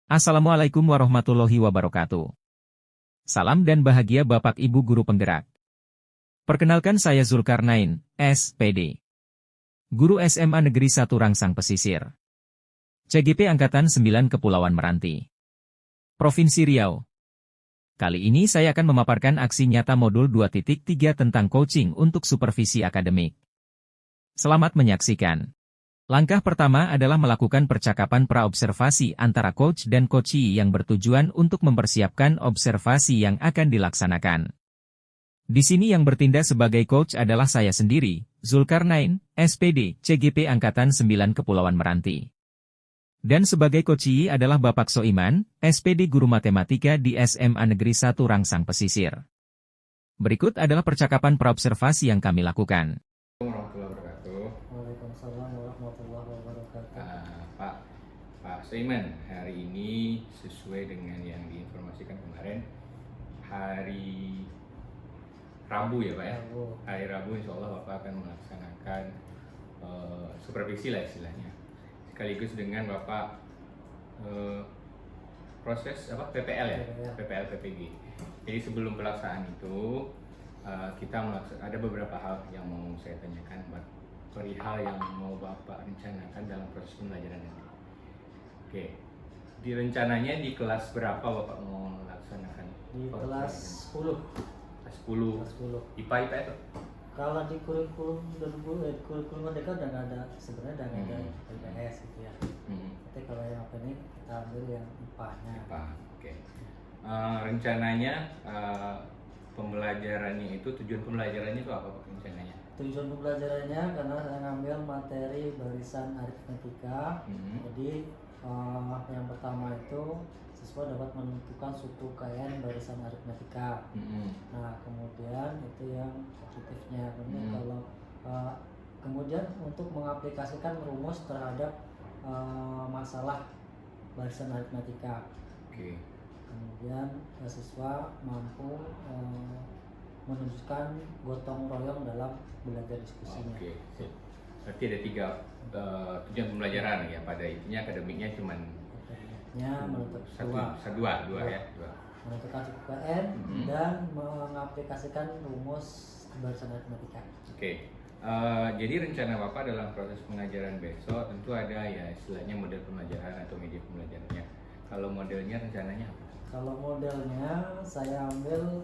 Assalamualaikum warahmatullahi wabarakatuh. Salam dan bahagia Bapak Ibu Guru Penggerak. Perkenalkan saya Zulkarnain, SPD. Guru SMA Negeri 1 Rangsang Pesisir. CGP Angkatan 9 Kepulauan Meranti. Provinsi Riau. Kali ini saya akan memaparkan aksi nyata modul 2.3 tentang coaching untuk supervisi akademik. Selamat menyaksikan. Langkah pertama adalah melakukan percakapan praobservasi antara coach dan coachee yang bertujuan untuk mempersiapkan observasi yang akan dilaksanakan. Di sini yang bertindak sebagai coach adalah saya sendiri, Zulkarnain, SPD, CGP Angkatan 9 Kepulauan Meranti. Dan sebagai coachee adalah Bapak Soiman, SPD Guru Matematika di SMA Negeri 1 Rangsang Pesisir. Berikut adalah percakapan praobservasi yang kami lakukan. Warahmatullahi wabarakatuh. Waalaikumsalam warahmatullahi wabarakatuh. Pak Soiman, hari ini sesuai dengan yang diinformasikan kemarin, hari Rabu ya Pak ya? Hari Rabu insya Allah Bapak akan melaksanakan supervisi lah istilahnya. Sekaligus dengan Bapak proses PPL ya? PPL PPG. Jadi sebelum pelaksanaan itu ada beberapa hal yang mau saya tanyakan, perihal yang mau Bapak rencanakan dalam proses pembelajaran nanti. Oke, rencananya di kelas berapa Bapak mau melaksanakan? Di kelas 10. Kelas 10. IPA itu? Kalau di kurikulum kurikulum Merdeka udah nggak ada, sebenarnya udah nggak ada IPS gitu ya. Tapi kalau yang apa ini kita ambil yang IPA-nya. IPA, oke. Rencananya pembelajarannya itu, tujuan pembelajarannya itu apa Pak rencananya? Tujuan pembelajarannya karena saya ngambil materi barisan aritmetika. Jadi yang pertama itu siswa dapat menentukan suku KN barisan aritmetika. Nah kemudian itu yang positifnya. Kemudian kalau kemudian untuk mengaplikasikan rumus terhadap masalah barisan aritmetika. Kemudian siswa mampu menunjukkan gotong royong dalam belajar diskusinya. Berarti ada 3 tujuan pembelajaran ya, pada intinya akademiknya cuman dua ya. Menentukan suku KN dan mengaplikasikan rumus barisan aritmetika. Jadi rencana Bapak dalam proses pengajaran besok tentu ada ya istilahnya model pembelajaran atau media pembelajarannya. Kalau modelnya rencananya apa? Kalau modelnya saya ambil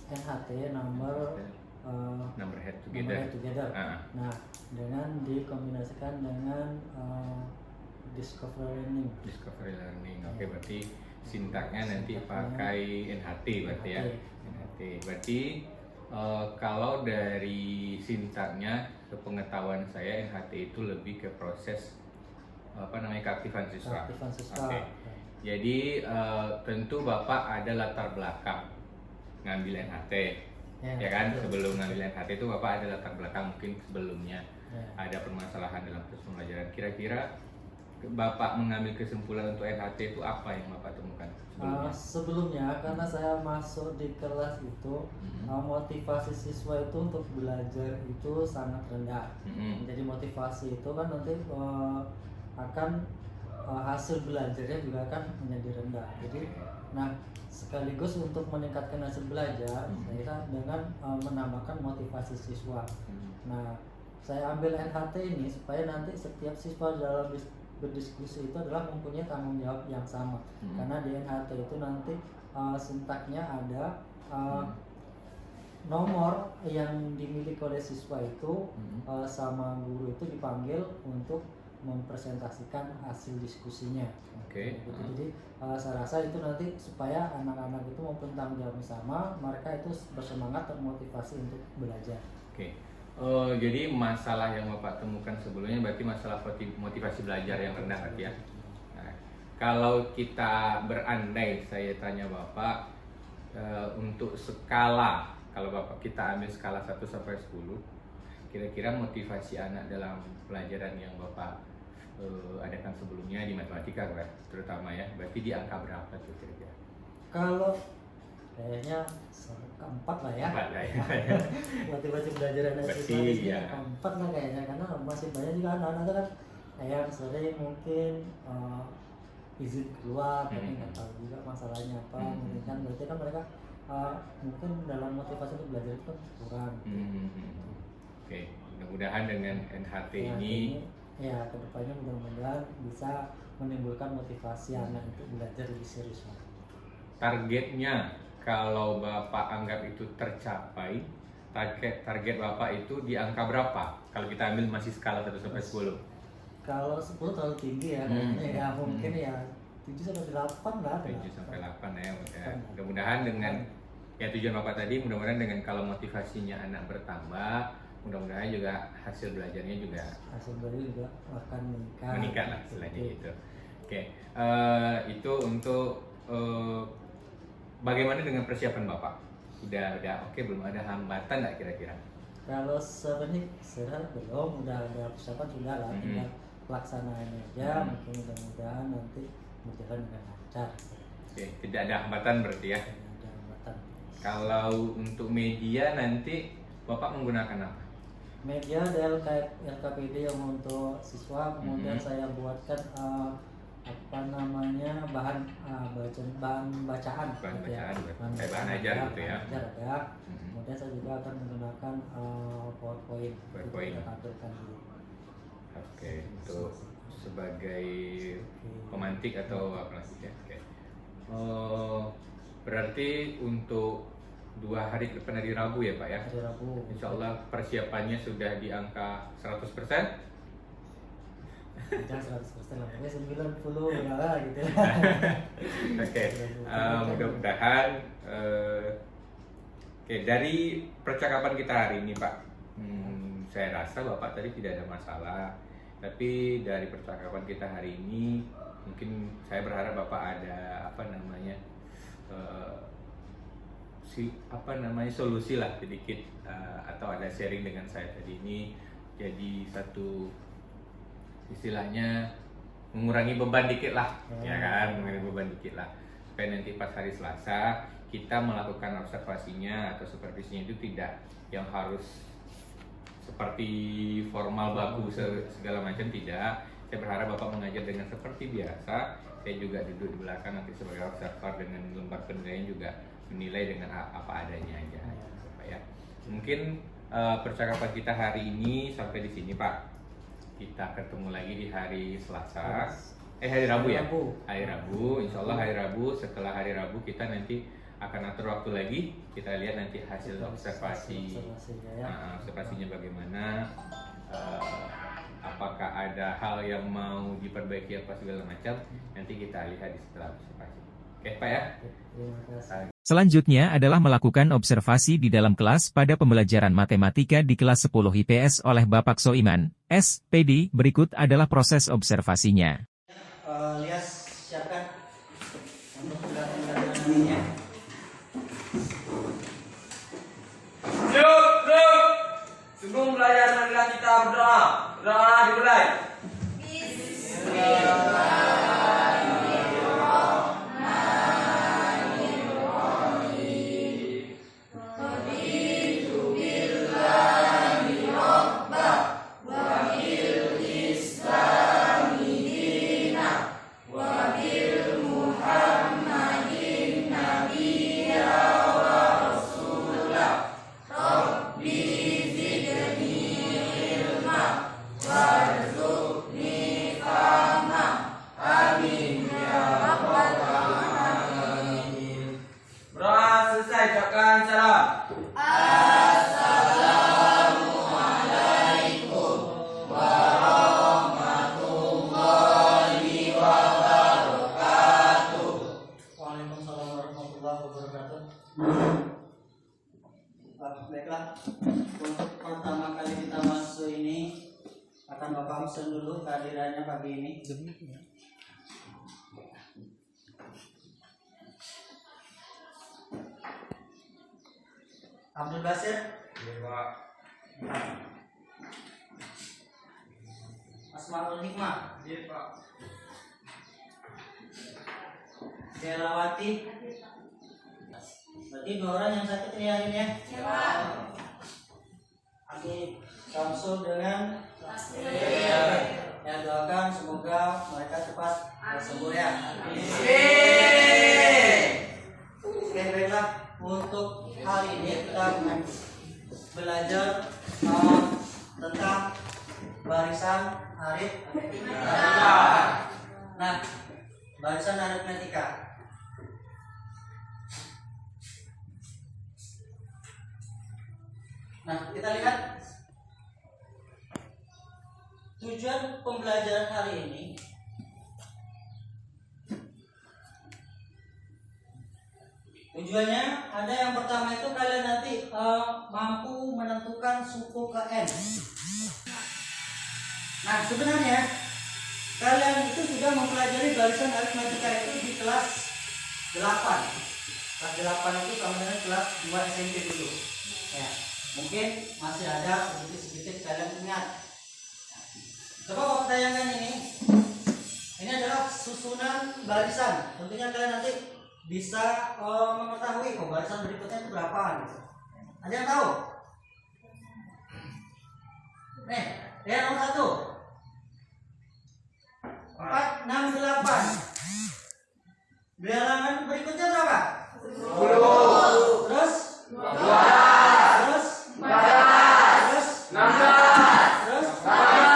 NHT number head together. Nah, dengan dikombinasikan dengan discovery learning. Oke, berarti sintaknya nanti pakai NHT berarti ya. NHT. Berarti kalau dari sintaknya, sepengetahuan saya NHT itu lebih ke proses keaktifan siswa. Jadi tentu Bapak ada latar belakang ngambil NHT, ya kan? Sebelum ngambil NHT itu Bapak ada latar belakang mungkin sebelumnya ada permasalahan dalam proses pembelajaran. Kira-kira Bapak mengambil kesimpulan untuk NHT itu apa yang Bapak temukan sebelumnya? Sebelumnya karena saya masuk di kelas itu motivasi siswa itu untuk belajar itu sangat rendah. Jadi motivasi itu kan nanti akan hasil belajarnya juga akan menjadi rendah. Jadi, sekaligus untuk meningkatkan hasil belajar, saya dengan menambahkan motivasi siswa. Nah, saya ambil NHT ini supaya nanti setiap siswa dalam berdiskusi itu adalah mempunyai tanggung jawab yang sama. Karena di NHT itu nanti sintaknya ada nomor yang dimiliki oleh siswa itu sama guru itu dipanggil untuk mempresentasikan hasil diskusinya. Jadi saya rasa itu nanti supaya anak-anak itu mempunyai tanggung jawab sama, mereka itu bersemangat termotivasi untuk belajar. Jadi masalah yang Bapak temukan sebelumnya berarti masalah motivasi belajar yang rendah berarti ya. Nah, kalau kita berandai, saya tanya Bapak untuk skala, kalau Bapak kita ambil skala 1 sampai 10, kira-kira motivasi anak dalam pelajaran yang Bapak adakan sebelumnya di matematika terutama ya, berarti di angka berapa tuh kira-kira? Kalau kayaknya 4 lah ya. Motivasi belajar anak siswa ini 4 lah kayaknya, karena masih banyak juga anak-anak kan yang sering mungkin izin keluar, tapi nggak tahu juga masalahnya apa. Mungkin kan berarti kan mereka mungkin dalam motivasi untuk belajar itu kan kurang. Oke, mudah-mudahan dengan NHT Ya, ini ya kedepannya mudah-mudahan bisa menimbulkan motivasi anak untuk belajar lebih serius. Targetnya kalau Bapak anggap itu tercapai, target Bapak itu di angka berapa? Kalau kita ambil masih skala 1 sampai 10. Kalau 10 terlalu tinggi ya, ya mungkin ya 7 sampai 8 lah. 7 sampai 8 ya, mudah-mudahan dengan ya tujuan Bapak tadi, mudah-mudahan dengan kalau motivasinya anak bertambah, mudah-mudahan juga hasil belajarnya juga akan meningkat lah istilahnya gitu. Oke, itu untuk bagaimana dengan persiapan Bapak? Udah oke, belum ada hambatan nggak kira-kira? Kalau sebenarnya belum, udah ada persiapan sudah lah, tinggal pelaksanaannya aja. Mungkin mudah-mudahan nanti berjalan dengan lancar. Oke, tidak ada hambatan berarti ya? Tidak ada hambatan. Kalau untuk media nanti Bapak menggunakan apa? Media ada LKPD yang untuk siswa, kemudian saya buatkan bahan bacaan bahan ajar gitu ya. Kemudian saya juga akan menggunakan PowerPoint. Oke, untuk sebagai pemantik atau apa ya? Oke. Berarti untuk 2 hari ke depan, hari Rabu ya Pak ya? Hari Rabu. Insya Allah persiapannya sudah di angka 100%? Jangan 100% lah, pokoknya 90 lah gitu. Oke, mudah-mudahan dari percakapan kita hari ini Pak, saya rasa Bapak tadi tidak ada masalah. Tapi dari percakapan kita hari ini, mungkin saya berharap Bapak ada solusi lah sedikit, atau ada sharing dengan saya tadi ini, jadi satu istilahnya mengurangi beban dikit lah, ya kan, mengurangi beban dikit lah, supaya nanti pas hari Selasa kita melakukan observasinya atau supervisinya itu tidak yang harus seperti formal baku segala macam, tidak. Saya berharap Bapak mengajar dengan seperti biasa, saya juga duduk di belakang nanti sebagai observer dengan lembar penilaian juga menilai dengan apa adanya aja, ya. Mungkin percakapan kita hari ini sampai di sini Pak. Kita ketemu lagi di hari Selasa, hari Rabu ya? Hari Rabu, insya Allah hari Rabu. Setelah hari Rabu kita nanti akan atur waktu lagi. Kita lihat nanti hasil observasinya bagaimana. Apakah ada hal yang mau diperbaiki apa segala macam. Nanti kita lihat di setelah observasi. Oke Pak ya? Selanjutnya adalah melakukan observasi di dalam kelas pada pembelajaran matematika di kelas 10 IPS oleh Bapak Soiman, SPD. Berikut adalah proses observasinya. Lihat, siapkan untuk penilaian. Yuk. Sebelum belajar marilah kita berdoa. Berdoa dimulai. Baiklah, untuk pertama kali kita masuk ini akan Bapak absen dulu kehadirannya pagi ini. Abdul Basir. Iya Pak. Asmaul Hikmah. Iya Pak. Selawati. Berarti 2 orang yang sakit ini hari ini ya? Iya. Oke, Samsul dengan Ya, doakan semoga mereka cepat sembuh ya. Oke, baiklah, untuk hari ini kita belajar tentang barisan aritmetika. Nah, barisan aritmetika. Nah, kita lihat tujuan pembelajaran hari ini. Tujuannya ada yang pertama itu kalian nanti mampu menentukan suku ke N. Nah, sebenarnya kalian itu sudah mempelajari barisan aritmetika itu di kelas 8. Kelas 8 itu sama dengan kelas 2 SMP dulu. Ya, mungkin masih ada sedikit-sedikit kalian ingat. Coba Bapak tayangkan ini. Ini adalah susunan barisan. Tentunya kalian nanti bisa mengetahui barisan berikutnya itu berapa gitu. Ada yang tahu? Nih, yang nomor 1 4, 6, 8. Bilangan berikutnya berapa? 10. Terus 12. Terus 14. Terus 16. Terus 14.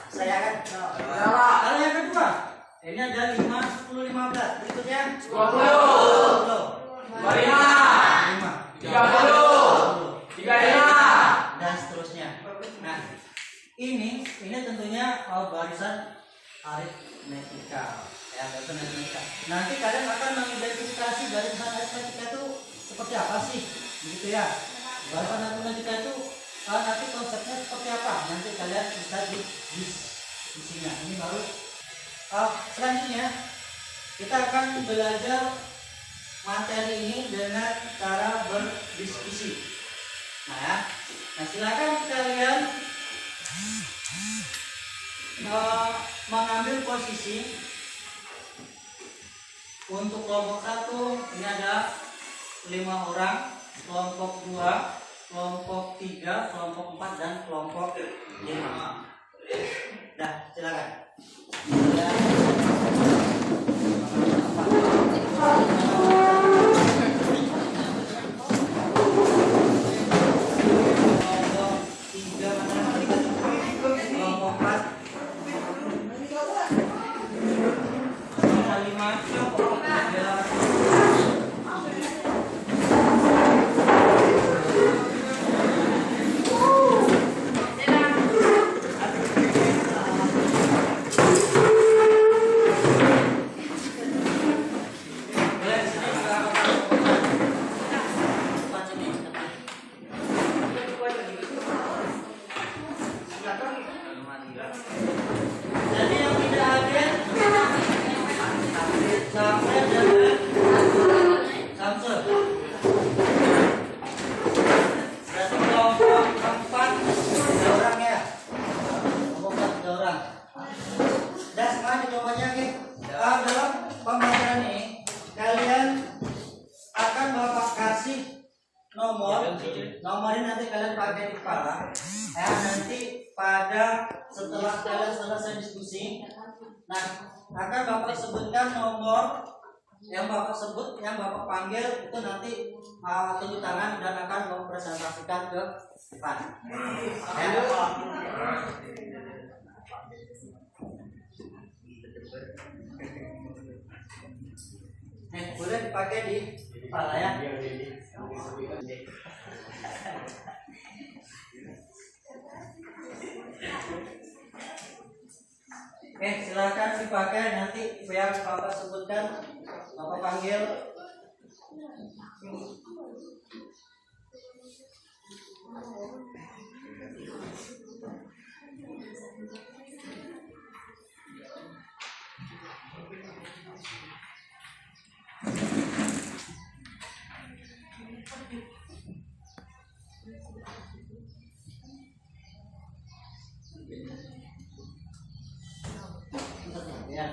Saya akan kalau yang kedua, ini ada 5, 10, 15. Berikutnya 20. 25. 30. 35. Dan seterusnya. Nah, ini tentunya barisan aritmetika. Ya, barisan aritmetika. Nanti kalian akan mengidentifikasi barisan aritmetika itu seperti apa sih, begitu ya. Barisan aritmetika itu nanti konsepnya seperti apa? Nanti kalian bisa diskusinya. Ini baru. Selanjutnya kita akan belajar materi ini dengan cara berdiskusi. Nah, ya. Nah, silakan kalian mengambil posisi. Untuk kelompok 1 ini ada 5 orang, kelompok 2, kelompok 3, kelompok 4 dan kelompok 5. Dah, silakan. Jadi yang tidak hadir sampai dengan Samsul. Berarti kelompok 4 ada orang ya. Kelompok 4 ada orang. Dan sekarang dicobanya dalam pembelajaran ini kalian akan Bapak kasih nomor ini nanti kalian pakai di kepala ya, nanti pada setelah kalian selesai diskusi, nah akan Bapak sebutkan nomor yang Bapak sebut, yang Bapak panggil itu nanti tunjuk tangan dan akan mempresentasikan ke depan ya. Boleh dipakai di kepala ya. Oke, silakan dipakai nanti yang Bapak sebutkan, Bapak panggil. Ya.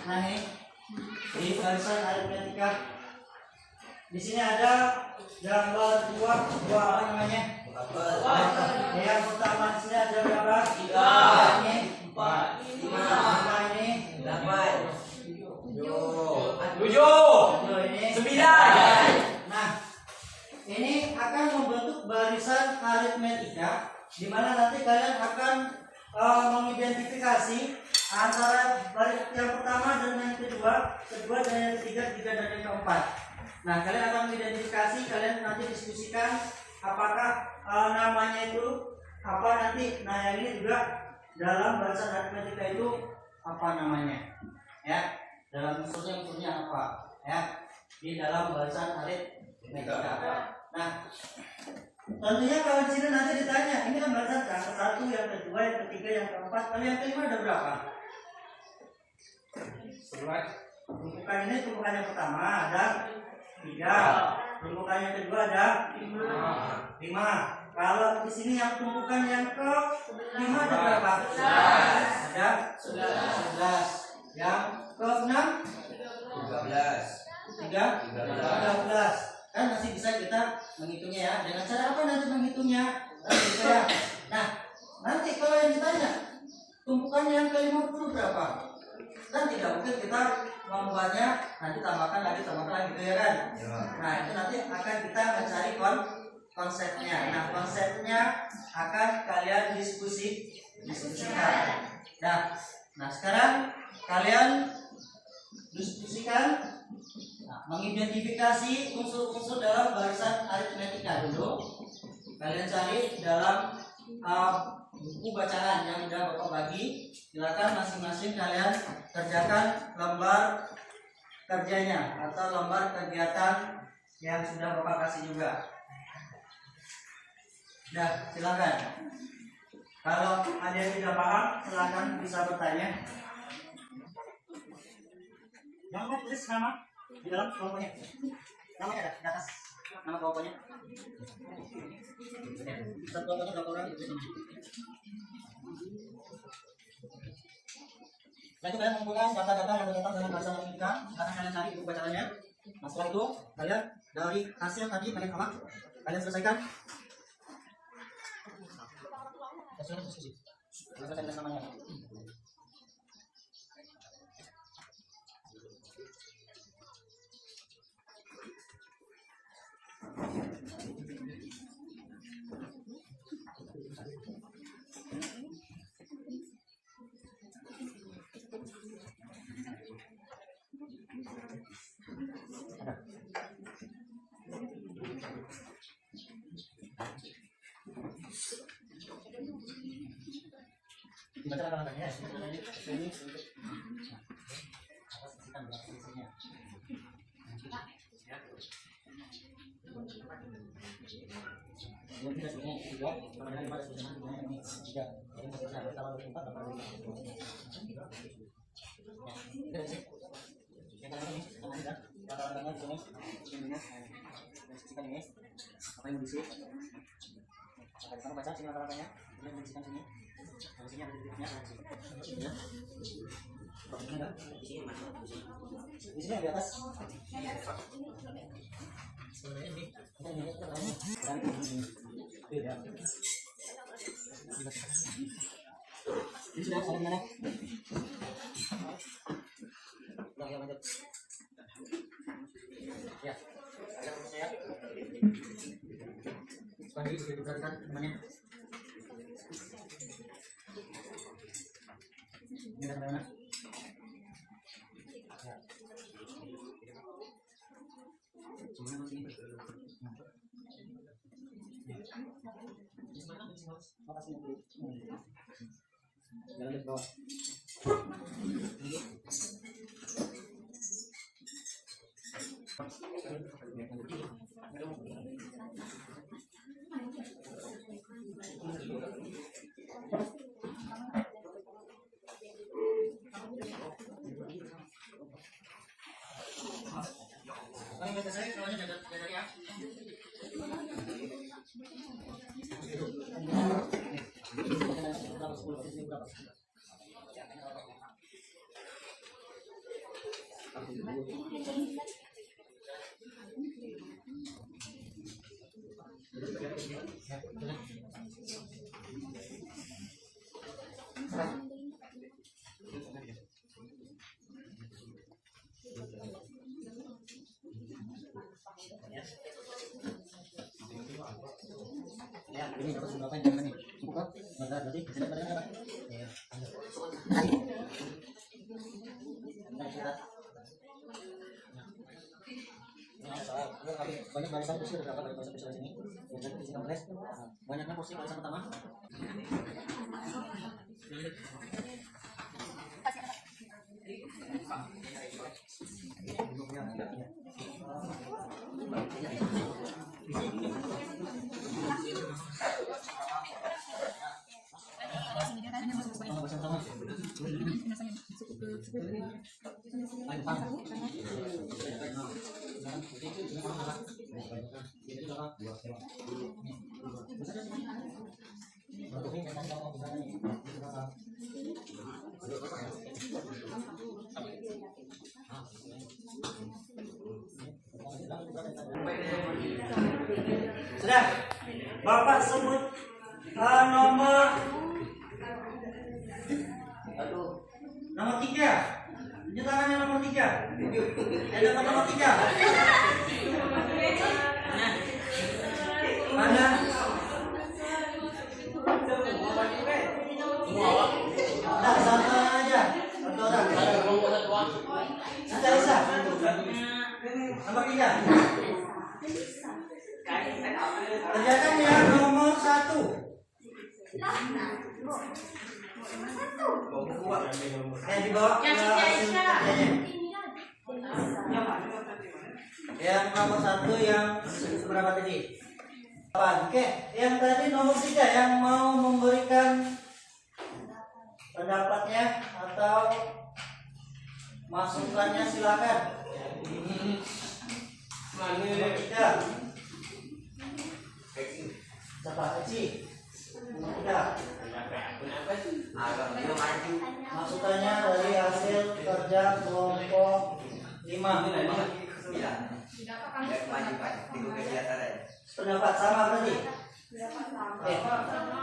Nah nih di barisan aritmetika di sini ada gambar dua apa namanya? Yang pertama di sini ada berapa? 3. Ini 4. 5 ini 8. 7 ini 9. Nah, ini akan membentuk barisan aritmetika di mana nanti kalian akan mengidentifikasi antara baris yang pertama dan yang kedua dan yang ketiga dan yang keempat. Nah, kalian akan mengidentifikasi, kalian nanti diskusikan apakah namanya itu apa nanti. Nah, yang ini juga dalam barisan aritmetika itu apa namanya? Ya, dalam unsurnya apa? Ya, di dalam barisan aritmetika. Nah, tentunya kalau di sini nanti ditanya, ini kan barisan yang ke-1, yang kedua, yang ketiga, yang keempat, kalau yang kelima ada berapa? 11. Tumpukan ini tumpukan yang pertama ada 3. Tumpukan yang kedua ada 5. Kalau di sini yang tumpukan yang ke-5 ada berapa? 11. Ada 11. Yang ke-6 13. Kan masih bisa kita menghitungnya ya. Dengan cara apa nanti menghitungnya? Nah, nanti kalau yang ditanya tumpukan yang ke-50 berapa? Kan tidak mungkin kita membuatnya nanti tambahkan lagi gitu ya kan? Nah, itu nanti akan kita mencari konsepnya. Nah, konsepnya akan kalian diskusikan. Nah, sekarang kalian diskusikan, mengidentifikasi unsur-unsur dalam barisan aritmetika dulu. Kalian cari dalam buku bacaan yang sudah Bapak bagi. Silakan masing-masing kalian kerjakan lembar kerjanya atau lembar kegiatan yang sudah Bapak kasih juga. Silakan. Kalau ada yang tidak paham, silakan bisa bertanya. Yang mau tulis nama di dalam kelompoknya. Namanya ada di atas nama kelompoknya. Satu kelompoknya berapa orang itu? Setelah itu kalian mengumpulkan data-data yang berkaitan dengan barisan aritmetika, akan kalian cari buku bacaannya. Nah, setelah itu kalian dari hasil tadi kalian apa? Kalian selesaikan. Selesaikan diskusi. Selesaikan namanya. Dibaca langkah-langkahnya ya. Ini untuk pastikan berapa isinya. Yang tidak sebenarnya 3, kemudian 5 sebenarnya ini 3. Jadi maksudnya kalau 4 apa lagi? Ya, sih. Yang terakhir ini ada kata-katanya di sini. Ini diskusikan ini. Apa yang diisi? Kamu baca sini kata-katanya. Kemudian diskusikan sini. Di sini ada titiknya di sini. Ya. Di sini yang di atas. Sebenarnya ini dan ini. Beda. Ini sudah sampai mana? Ya, lanjut. Ya. Ada terus ya. Sekarang ini sudah diperhatikan temannya. Ini ada mana? Ya. Cuma ini. Makasih dulu. Jalan ke bawah. Kalau kata saya soalnya jaga ya. Ya, ini dapat berapa yang nih? Cukup kok? Berarti bisa berapa? Ya. Banyak barisan kursi ada berapa barisan kursi ini? Biasanya kursi kompres. Banyaknya kursi barisan pertama. Sudah, Bapak sebut nomor 3. Tunjuk tangannya nomor 3. Ada nomor 3. Mana? Nah, satu aja. Satu orang. Bisa. Nomor 3. Kerjakan yang nomor 1. Di bawah yang nomor 1 yang seberapa tadi? Oke, yang tadi nomor 3 yang mau memberikan pendapatnya atau masukannya silakan. Nomor 3. Siapa? Eci. Nomor 3. Masukannya dari hasil kerja kelompok 5. Pendapat sama berarti?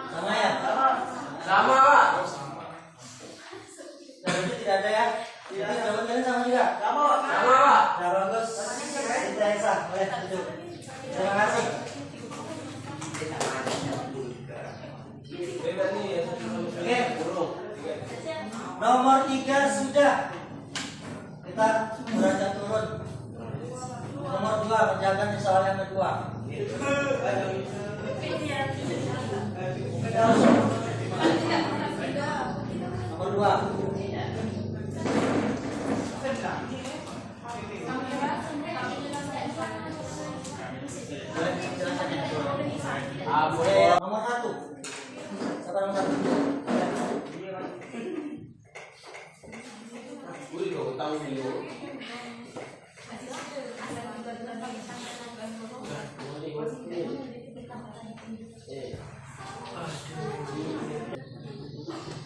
Sama ya? Sama, Pak. Berarti tidak ada ya? Jawaban kalian sama juga? Sama, Pak. Nah, bagus. Kita Esa, boleh duduk. Terima kasih. Oke. Nomor 3 sudah. Kita beranjak turun. Nomor 2 kerjakan di soal yang kedua. Nomor 2. Nomor 1. Siapa nomor 1?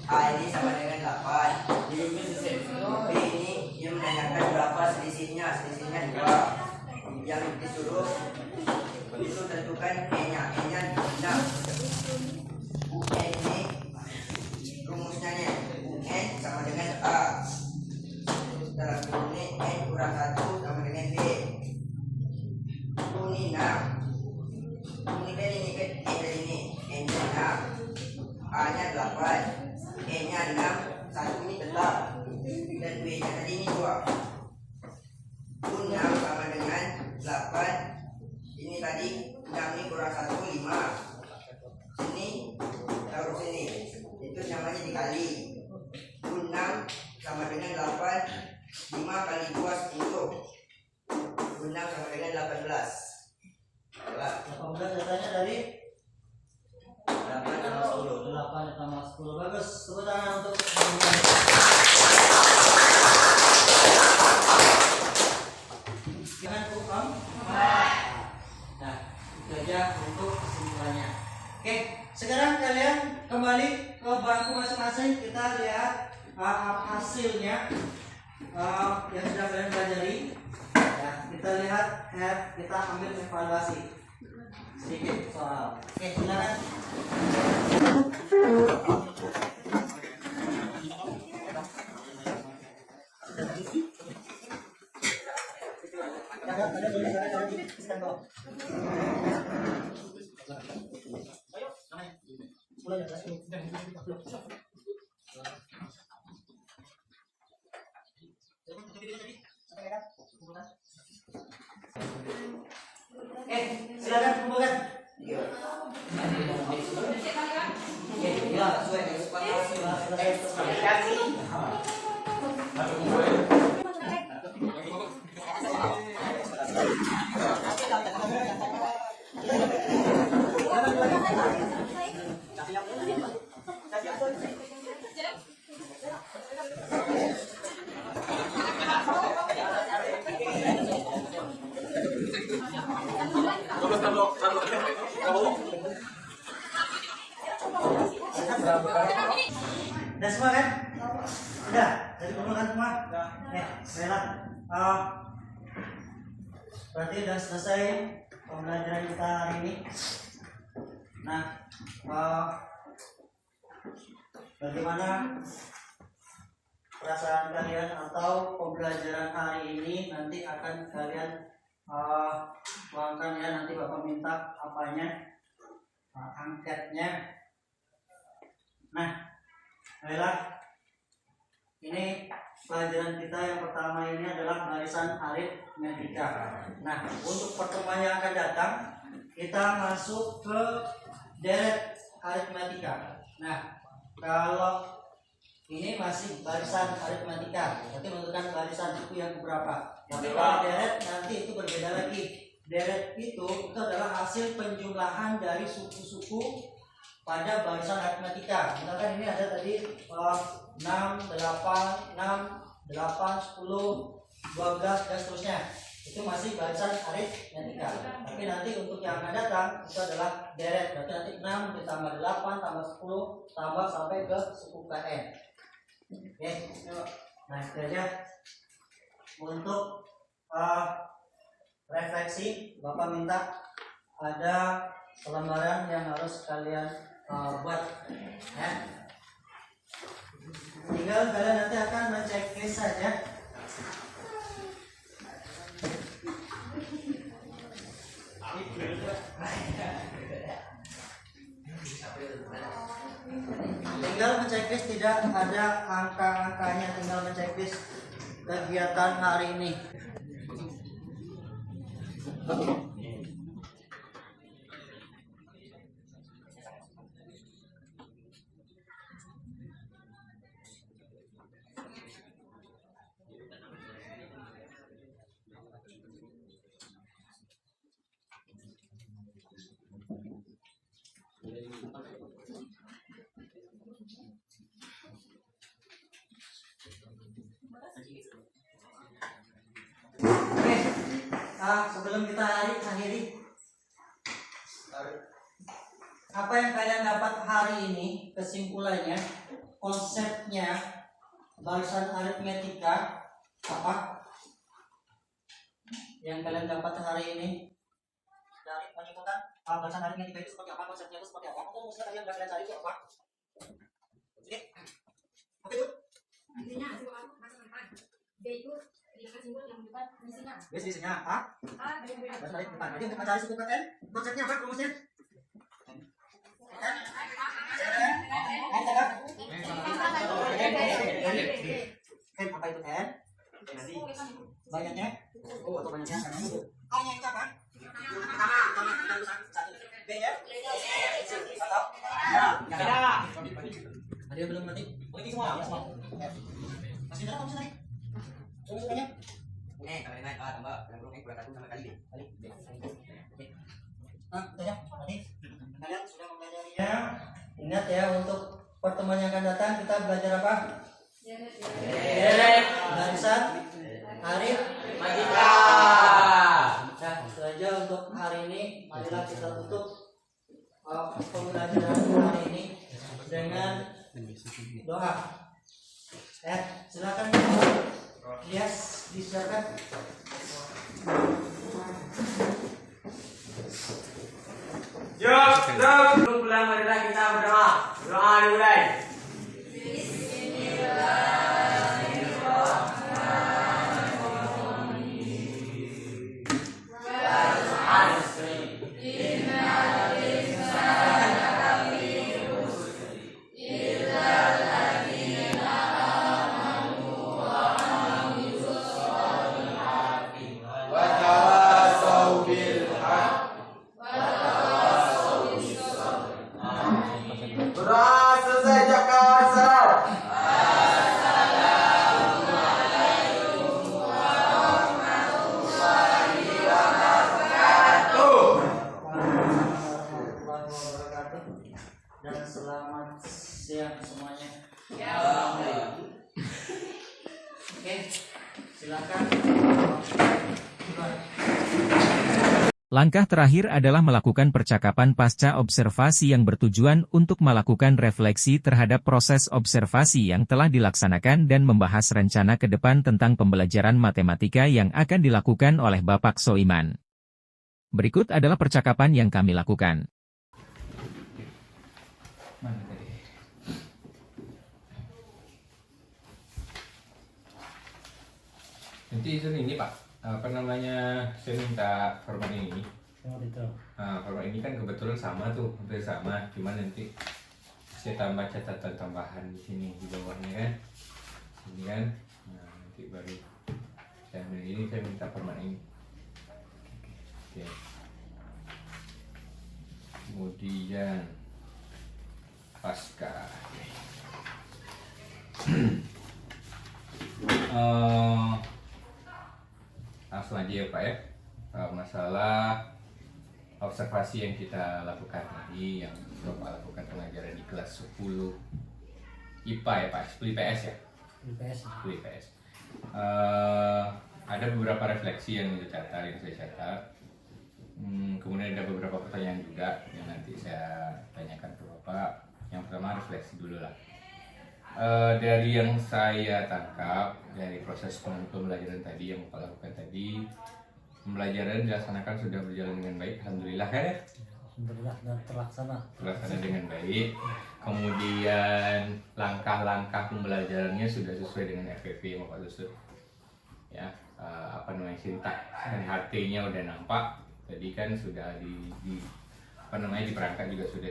A ini sama dengan 8. B ini dia menanyakan berapa selisihnya 2. Yang disuruh itu tentukan E-nya 6. UN ini rumusnya UN sama dengan A. Dalam ini N kurang 1 sama dengan B. Ini 6. Ini kan ini N-nya 6, A-nya 8. E-nya 6, 1 ini tetap, dan B-nya tadi ini 2. 6 sama dengan 8. Ini tadi 6 ini kurang 1, 5. Ini taruh sini, itu namanya dikali. 6 sama dengan 8, 5 kali 2 10. 6 sama dengan 18. 18 datanya dari 8 tambah 10. 8 tambah 10. Bagus. Tepuk tangan untuk dengan hukum. Nah, itu aja untuk kesimpulannya. Oke, sekarang kalian kembali ke bangku masing-masing. Kita lihat hasilnya. yang sudah kalian pelajari, ya, kita lihat, kita ambil evaluasi sedikit soal. Oke, silakan. Silakan kumpulkan. Udah semua kan? Udah, jadi kumpulkan semua? Baiklah. Berarti udah selesai pembelajaran kita hari ini. Nah, bagaimana perasaan kalian atau pembelajaran hari ini nanti akan kalian tuangkan ya, nanti Bapak minta apanya, angketnya. Nah, baiklah, ini pelajaran kita yang pertama ini adalah barisan aritmetika. Nah, untuk pertemuan yang akan datang kita masuk ke deret aritmetika. Nah, kalau ini masih barisan aritmetika, berarti menentukan barisan suku yang berapa. Tapi kalau deret nanti itu berbeda lagi. Deret itu adalah hasil penjumlahan dari suku-suku pada barisan aritmetika. Misalkan ini ada tadi 6, 8, 6, 8, 10, 12 dan seterusnya. Itu masih barisan aritmetika. Tapi nanti untuk yang akan datang itu adalah deret. Berarti nanti 6 ditambah 8 tambah 10 tambah sampai ke suku KN. Oke. Nah, itu aja untuk refleksi. Bapak minta ada lembaran yang harus kalian buat ya. Tinggal kalian nanti akan menceklis saja. Tinggal menceklis, tidak ada angka-angkanya, tinggal menceklis kegiatan hari ini. Sebelum kita akhiri, apa yang kalian dapat hari ini, kesimpulannya, konsepnya barisan aritmetika apa yang kalian dapat hari ini dari menyimpulkan barisan aritmetika itu seperti apa, konsepnya itu seperti apa, atau mesti kalian kalian cari itu apa? Oke, apa itu? D itu dikasih simbol yang depan misinya. Biasanya A. Barisan aritmetika. Jadi untuk mencari suku KN, konsepnya apa rumusnya? N apa itu N? Banyaknya? Oh, atau banyaknya? A-nya itu apa? Pertama satu. B ya? Atau? Ya. Ada yang belum mati? Mati semua. Masih ada kamu naik? Semuanya? Kalau naik tambah, yang belum naik kurang 1 sama kali. Oke. Itu ya. Tadi kalian sudah mempelajarinya. Ingat ya, untuk pertemuan yang akan datang kita belajar apa? Barisan aritmetika. Nah, itu aja untuk hari ini. Marilah kita tutup pembelajaran hari ini dengan doa. Silakan. disiarkan. Jom, sebelum pulang marilah kita berdoa. Doa dimulai. Doa selesai ucapkan salam. Warahmatullahi wabarakatuh. Dan selamat siang semuanya. Oke, silakan. Langkah terakhir adalah melakukan percakapan pasca observasi yang bertujuan untuk melakukan refleksi terhadap proses observasi yang telah dilaksanakan dan membahas rencana ke depan tentang pembelajaran matematika yang akan dilakukan oleh Bapak Soiman. Berikut adalah percakapan yang kami lakukan. Mana tadi? Nanti itu ini Pak, apa namanya, saya minta format ini. Nah, format ini kan kebetulan sama tuh, hampir sama, cuman nanti saya tambah catatan tambahan di sini di bawahnya kan, ini kan, nah nanti baru saya ambil ini, saya minta format ini. Oke. Kemudian pasca. Langsung aja ya Pak ya. Masalah observasi yang kita lakukan tadi, yang Bapak lakukan pengajaran di kelas 10 IPA ya Pak, 10 IPS ya? 10 IPS. Ada beberapa refleksi yang dicatat, yang saya catat. Kemudian ada beberapa pertanyaan juga yang nanti saya tanyakan ke Bapak. Yang pertama refleksi dulu lah. Dari yang saya tangkap dari proses pembelajaran tadi yang Bapak lakukan tadi, pembelajaran dilaksanakan sudah berjalan dengan baik, alhamdulillah kan ya? Alhamdulillah dan terlaksana dengan baik. Kemudian langkah-langkah pembelajarannya sudah sesuai dengan FPV yang Bapak susun. Ya, apa namanya, sintak dan HT-nya udah nampak. Tadi kan sudah di perangkat juga sudah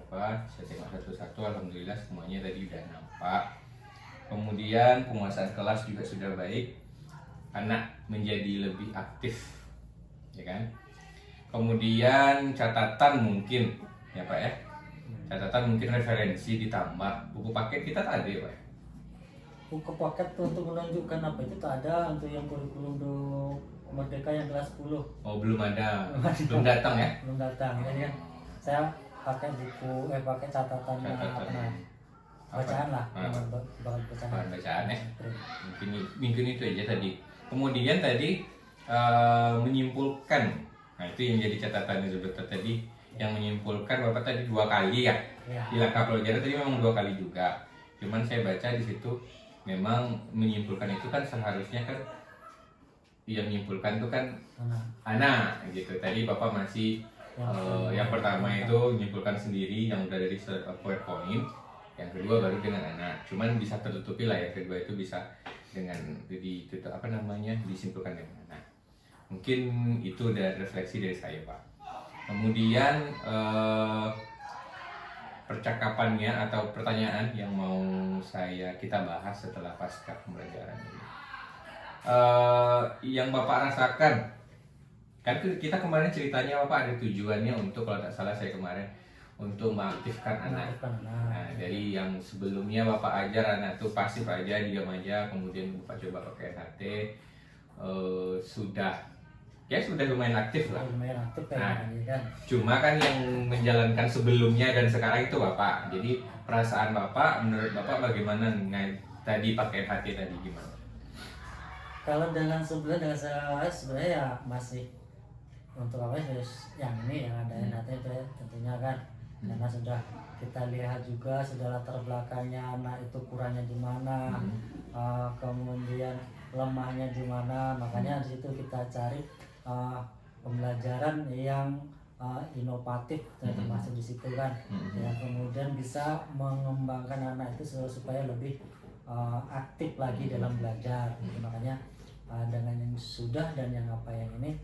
saya tengok satu-satu, alhamdulillah semuanya tadi udah nampak. Kemudian penguasaan kelas juga sudah baik, anak menjadi lebih aktif, ya kan. Kemudian catatan mungkin ya Pak ya, catatan mungkin referensi ditambah, buku paket kita tadi Pak. buku paket untuk menunjukkan apa itu tak ada untuk yang kurikulum Merdeka yang kelas 10. Oh belum ada, belum datang ya? Belum datang, jadi kan saya pakai buku, pakai catatan bacaan lah, bahan bacaan ya. Mungkin itu aja tadi. Kemudian tadi menyimpulkan, nah itu yang jadi catatannya sebentar tadi, yang menyimpulkan Bapak tadi 2 kali ya. Di langkah pelajaran tadi memang 2 kali juga. Cuman saya baca di situ memang menyimpulkan itu kan seharusnya kan yang menyimpulkan itu kan anak gitu. Tadi Bapak masih yang pertama itu menyimpulkan sendiri yang udah dari PowerPoint, yang kedua baru dengan anak. Cuman bisa tertutupi lah, yang kedua itu bisa dengan disimpulkan dengan anak. Mungkin itu udah refleksi dari saya Pak. Kemudian percakapannya atau pertanyaan yang mau kita bahas setelah pasca pembelajaran ini. Yang Bapak rasakan, kan kita kemarin ceritanya Bapak ada tujuannya untuk, kalau tak salah saya kemarin, untuk mengaktifkan anak. Nah, dari yang sebelumnya Bapak ajar anak tuh pasif aja, diam aja, kemudian Bapak coba pakai NHT, sudah lumayan aktif lah. Nah, cuma kan yang menjalankan sebelumnya dan sekarang itu Bapak. Jadi perasaan Bapak, menurut Bapak bagaimana tadi pakai NHT tadi gimana? Kalau dengan sebelumnya saya sebenarnya ya masih untuk apa ya, yang ini yang ada NHT itu ya, tentunya kan karena sudah kita lihat juga sudah latar belakangnya anak itu kurangnya di mana, kemudian lemahnya di mana. Makanya di situ kita cari pembelajaran yang inovatif, termasuk di situ kan. Ya, kemudian bisa mengembangkan anak itu supaya lebih aktif lagi dalam belajar. Makanya dengan yang sudah dan yang apa yang ini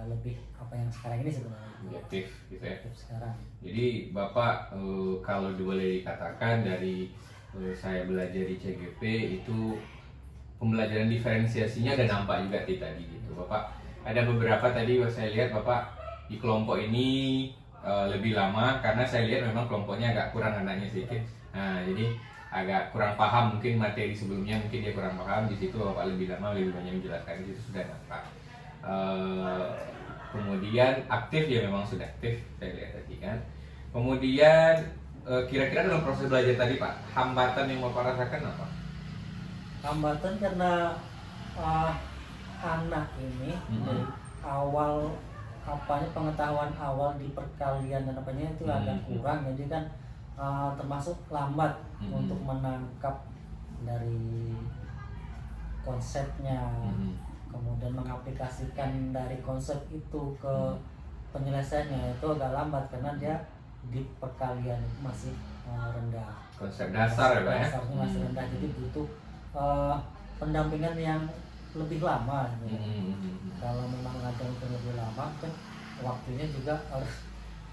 lebih apa yang sekarang ini sebenarnya aktif gitu ya. aktif sekarang. Jadi Bapak kalau boleh dikatakan dari saya belajar di CGP itu pembelajaran diferensiasinya ada nampak juga tadi gitu. Bapak ada beberapa tadi saya lihat Bapak di kelompok ini lebih lama karena saya lihat memang kelompoknya agak kurang anaknya sedikit. Nah, jadi agak kurang paham mungkin materi sebelumnya, mungkin dia kurang paham di situ Bapak lebih lama lebih banyak menjelaskan, di situ sudah nampak. Kemudian aktif ya memang sudah aktif saya lihat tadi kan. Kemudian kira-kira dalam proses belajar tadi Pak, hambatan yang Bapak rasakan apa? Hambatan karena anak ini dari awal apanya pengetahuan awal di perkalian dan apanya itu agak kurang, jadi kan termasuk lambat untuk menangkap dari konsepnya, kemudian mengaplikasikan dari konsep itu ke penyelesaiannya itu agak lambat karena dia di perkalian itu masih rendah. Konsep dasar ya Pak ya? Dasarnya masih rendah, jadi butuh pendampingan yang lebih lama. Kalau memang ada yang lebih lama kan waktunya juga harus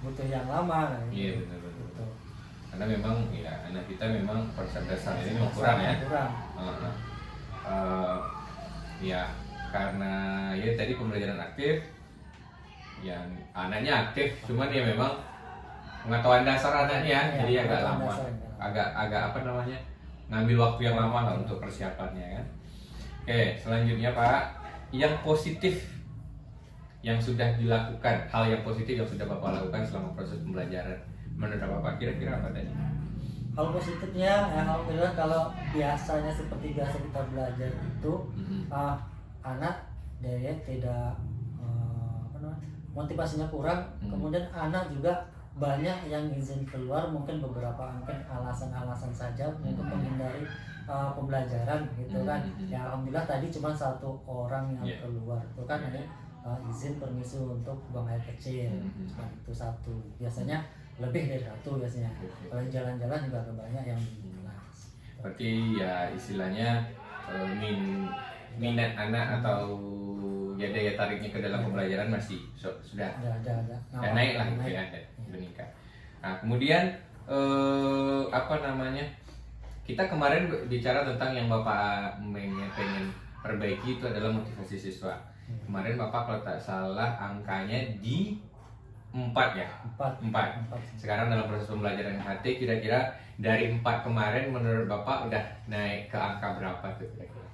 butuh yang lama. Iya benar-benar. Karena memang ya anak kita memang konsep dasar ini memang kurang ya. Kurang. Ya karena ya tadi pembelajaran aktif, yang anaknya aktif, cuman ya memang pengetahuan dasar anaknya Ya, jadi agak lama, dasarnya. agak apa namanya ngambil waktu yang lama lah untuk persiapannya kan. Oke, selanjutnya Pak, yang positif yang sudah dilakukan, hal yang positif yang sudah Bapak lakukan selama proses pembelajaran menurut Bapak kira-kira apa tadi? Hal positifnya, alhamdulillah kalau biasanya seperti biasa kita belajar itu anak dia tidak motivasinya kurang, kemudian anak juga banyak yang izin keluar, mungkin beberapa mungkin alasan-alasan saja untuk menghindari pembelajaran gitu kan. Ya alhamdulillah tadi cuma 1 orang yang keluar itu kan ini izin permisi untuk buang air kecil, cuma itu 1. Biasanya lebih dari 1 biasanya. Kalau jalan-jalan juga ada banyak yang di kelas. Berarti ya istilahnya minat anak atau ya daya tariknya ke dalam pembelajaran masih sudah ada naik lah gitu ya, meningkat. Nah kemudian apa namanya, kita kemarin bicara tentang yang Bapak pengen perbaiki itu adalah motivasi siswa. Kemarin Bapak kalau tak salah angkanya di 4 ya? 4. Sekarang dalam proses pembelajaran HT kira-kira dari 4 kemarin menurut Bapak udah naik ke angka berapa tuh kira-kira?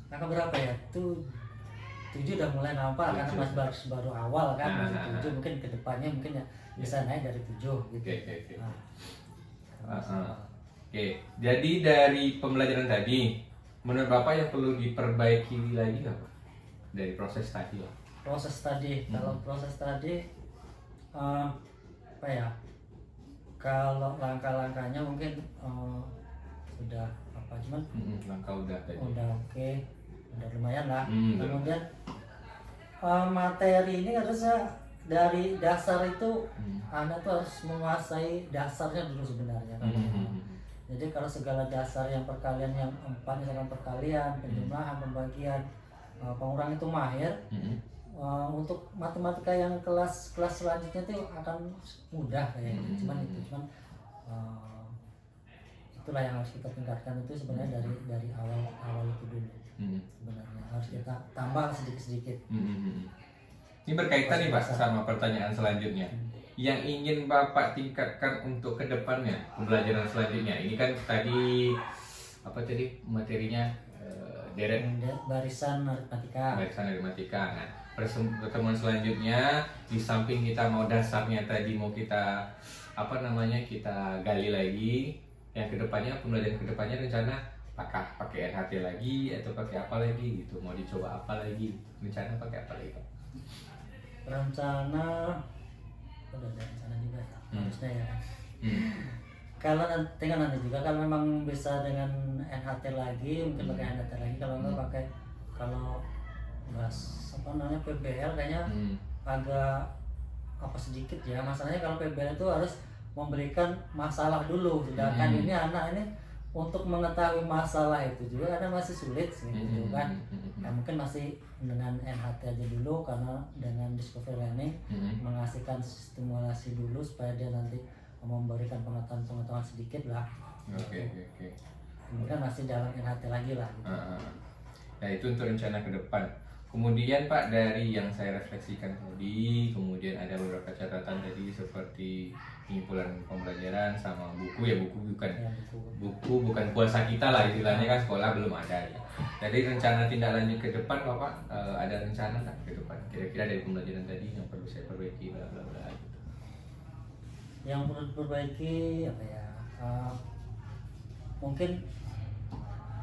Angka berapa ya? 7 udah mulai nampak karena masih baru awal kan. 7 mungkin kedepannya mungkin ya bisa naik dari 7 gitu. Oke, jadi dari pembelajaran tadi menurut Bapak yang perlu diperbaiki lagi apa? Dari proses tadi lah. Proses tadi, kalau proses tadi apa ya? Kalau langkah-langkahnya mungkin sudah apa, cuman langkah udah tadi. Udah oke, udah lumayan lah. Kemudian materi ini harusnya dari dasar itu anak tuh harus menguasai dasarnya dulu sebenarnya kan. Jadi kalau segala dasar yang perkalian yang 4 misalkan perkalian, penjumlahan, pembagian, pengurang itu mahir. Untuk matematika yang kelas selanjutnya itu akan mudah kayaknya. Cuman itulah yang harus kita tingkatkan itu sebenarnya dari awal itu dulu. Sebenarnya harus kita tambah sedikit. Ini berkaitan nih Pak sama pertanyaan selanjutnya. Yang ingin Bapak tingkatkan untuk kedepannya pembelajaran selanjutnya. Ini kan tadi apa tadi materinya barisan aritmatika. Nah, pertemuan selanjutnya di samping kita mau dasarnya tadi mau kita apa namanya kita gali lagi, yang kedepannya pembelajaran kedepannya rencana apakah pakai NHT lagi atau pakai apa lagi gitu, mau dicoba apa lagi, rencana pakai apa lagi Pak? Rencana udah ada rencana juga ya, harusnya ya. Kalau nanti juga kalau memang bisa dengan NHT lagi mungkin pakai NHT lagi, kalau enggak pakai kalau apa namanya PBL kayaknya agak apa sedikit ya, masalahnya kalau PBL itu harus memberikan masalah dulu, sedangkan ini anak ini untuk mengetahui masalah itu juga kadang masih sulit sih, gitu kan. Ya, mungkin masih dengan NHT aja dulu, karena dengan discovery learning mengasihkan stimulasi dulu supaya dia nanti memberikan pengetahuan sedikit lah. Oke. Kemudian masih dalam NHT lagi lah, gitu. Nah, itu untuk rencana ke depan. Kemudian Pak, dari yang saya refleksikan tadi, kemudian ada beberapa catatan tadi seperti pengumpulan pembelajaran sama buku ya, buku bukan kuasa kita lah istilahnya, kan sekolah belum ada ya. Jadi rencana tindak lanjut ke depan Bapak, ada rencana nggak ke depan? Kira-kira dari pembelajaran tadi yang perlu saya perbaiki bla bla bla gitu. Yang perlu diperbaiki apa ya? Mungkin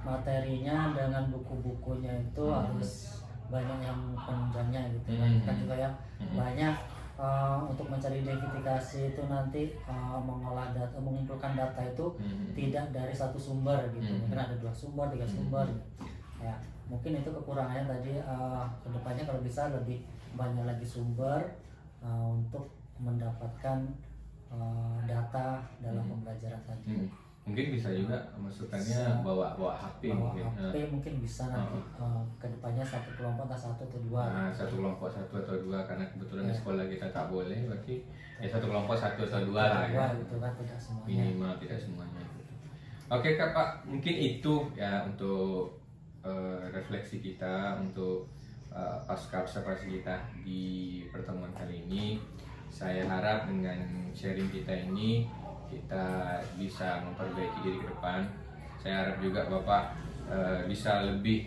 materinya dengan buku-bukunya itu harus banyak yang penunjangnya gitu kan juga ya, banyak untuk mencari identifikasi itu nanti mengolah data, mengumpulkan data itu tidak dari satu sumber gitu, mungkin ada 2 sumber, 3 sumber gitu. Ya mungkin itu kekurangannya tadi, kedepannya kalau bisa lebih banyak lagi sumber untuk mendapatkan data dalam pembelajaran tadi. Mungkin bisa juga masukannya bawa HP mungkin. HP mungkin bisa nanti kedepannya satu kelompok entah 1 atau 2. Nah, satu kelompok 1 atau 2 karena kebetulan di sekolah kita tak boleh, berarti ya satu kelompok 1 atau 2 lah ya. Gitu kan, tidak semuanya. Minimal tidak semuanya. Oke Kak Pak, mungkin itu ya untuk refleksi kita untuk pasca observasi kita di pertemuan kali ini. Saya harap dengan sharing kita ini kita bisa memperbaiki diri ke depan. Saya harap juga Bapak bisa lebih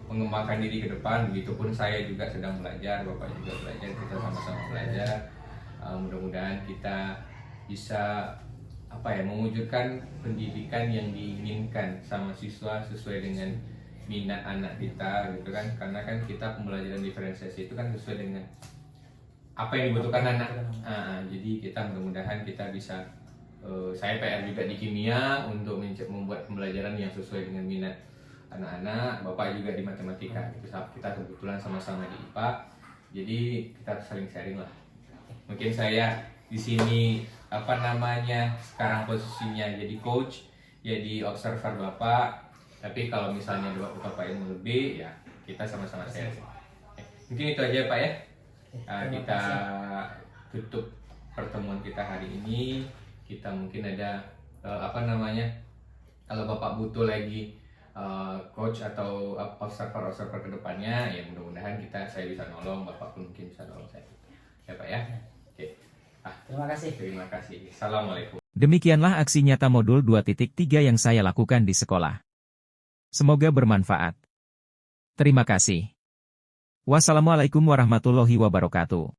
mengembangkan diri ke depan. Begitupun saya juga sedang belajar, Bapak juga belajar, kita sama-sama belajar. Mudah-mudahan kita bisa mewujudkan pendidikan yang diinginkan sama siswa sesuai dengan minat anak kita gitu kan, karena kan kita pembelajaran diferensiasi itu kan sesuai dengan apa yang dibutuhkan anak. Jadi kita mudah-mudahan kita bisa, saya PR juga di kimia untuk membuat pembelajaran yang sesuai dengan minat anak-anak, Bapak juga di matematika. Kita kebetulan sama-sama di IPA, jadi kita saling sharing lah. Mungkin saya di sini sekarang posisinya jadi coach, jadi observer Bapak. Tapi kalau misalnya Bapak yang lebih, ya kita sama-sama sharing. Mungkin itu aja Pak ya. Kita tutup pertemuan kita hari ini. Kita mungkin ada kalau Bapak butuh lagi coach atau observer ke depannya, ya mudah-mudahan saya bisa nolong, Bapak pun mungkin bisa nolong saya. Ya Pak ya. Oke. Terima kasih. Assalamualaikum. Demikianlah aksi nyata modul 2.3 yang saya lakukan di sekolah. Semoga bermanfaat. Terima kasih. Wassalamualaikum warahmatullahi wabarakatuh.